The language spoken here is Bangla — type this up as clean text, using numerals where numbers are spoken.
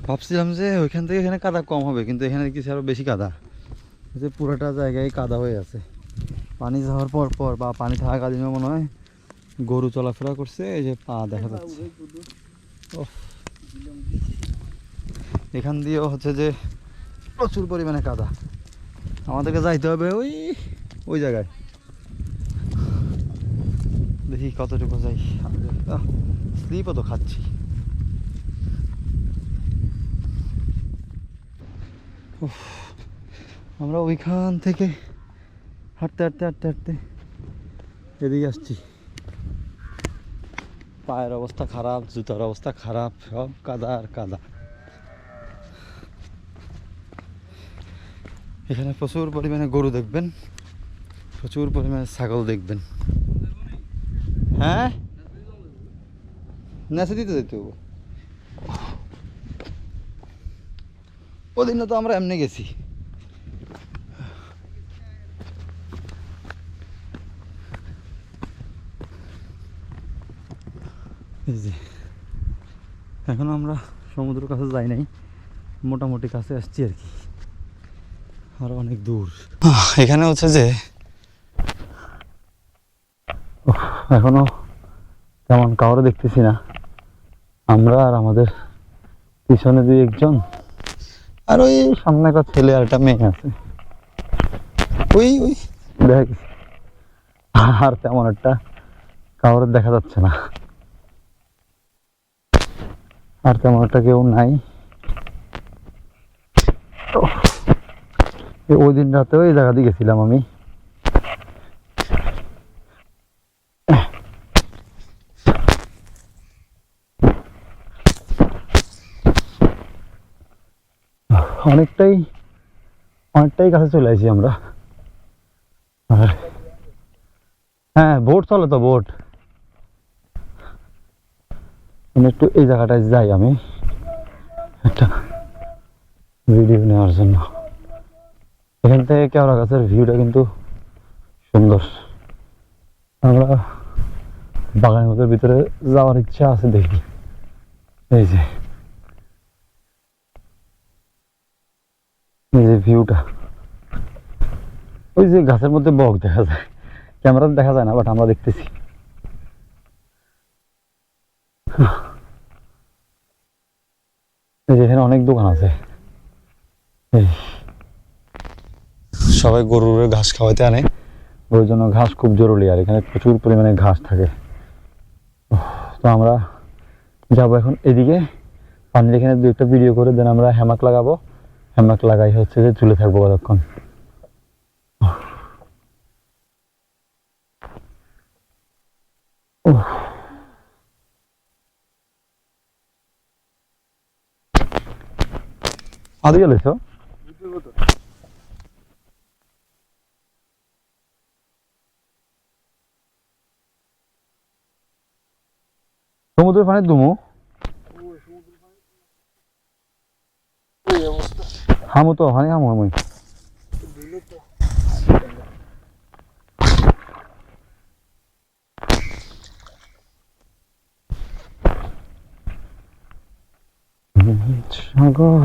ভাবছিলাম যে ওইখান থেকে এখানে কাদা কম হবে, কিন্তু এখানে কিছু আরও বেশি কাদা। যে পুরোটা জায়গায় কাদা হয়ে আছে। পানি যাওয়ার পর পর বা পানি থাকাকালীনও মনে হয় গরু চলাফেরা করছে, এই যে পা দেখা যাচ্ছে। এখান দিয়েও হচ্ছে যে প্রচুর পরিমাণে কাদা। আমাদেরকে যাইতে হবে ওই ওই জায়গায়। দেখি কতটুকু যাই। স্লিপও তো খাচ্ছি। আমরা ওইখান থেকে হাঁটতে হাঁটতে হাঁটতে হাঁটতে এদিকে আসছি। পায়ের অবস্থা খারাপ, জুতার অবস্থা খারাপ, সব কাদা আর কাদা। এখানে প্রচুর পরিমাণে গরু দেখবেন, প্রচুর পরিমাণে ছাগল দেখবেন। হ্যাঁ, নেচে দিতে যেতে হবো। ওদিনও তো আমরা এমনি গেছি। এই যে এখনো আমরা সমুদ্রের কাছে যাই নাই, মোটামুটি কাছে আসছি আর কি, আর অনেক দূর। এখানে হচ্ছে যে এখনো তেমন কাউরে দেখতেছি না। আমরা আর আমাদের পিছনে দুই একজন, আর ওই সামনে একটা ছেলে আর একটা মেয়ে আছে, ওই ওই দেখ। আর তেমন একটা কাউরে দেখা যাচ্ছে না, আর তেমন একটা কেউ নাই। ওই দিন রাতে ওই জায়গা দিয়ে গেছিলাম আমি। অনেকটাই অনেকটাই কাছে চলে আসি আমরা। আর হ্যাঁ, বোট চলে তো, বোট। একটু এই জায়গাটায় যাই আমি একটা ভিডিও নেওয়ার জন্য। এখান থেকে কেওড়া গাছের ভিউটা কিন্তু সুন্দর। আমরা বাগানের মধ্যে ভিতরে যাওয়ার ইচ্ছা আছে, দেখি। এই যে এই যে ভিউটা, ওই যে গাছের মধ্যে বক দেখা যায়, ক্যামেরাতে দেখা যায় না, বাট আমরা দেখতেছি। এই যে এখানে অনেক দোকান আছে। এই সবাই গরুর ঘাস খাওয়াইতে আনে, ওই জন্য ঘাস খুব জরুরি, আর এখানে প্রচুর পরিমাণে ঘাস থাকে। তো আমরা যাবো এখন এদিকে, পানির এখানে দু একটা ভিডিও করে দেন আমরা হ্যামাক লাগাবো। হ্যামাক লাগাই হচ্ছে যে ঝুলে থাকবো কতক্ষণ। আদি গেলেছ সমুদ্রের পানির দুমু হামু তো হানি হামু আমি সাগর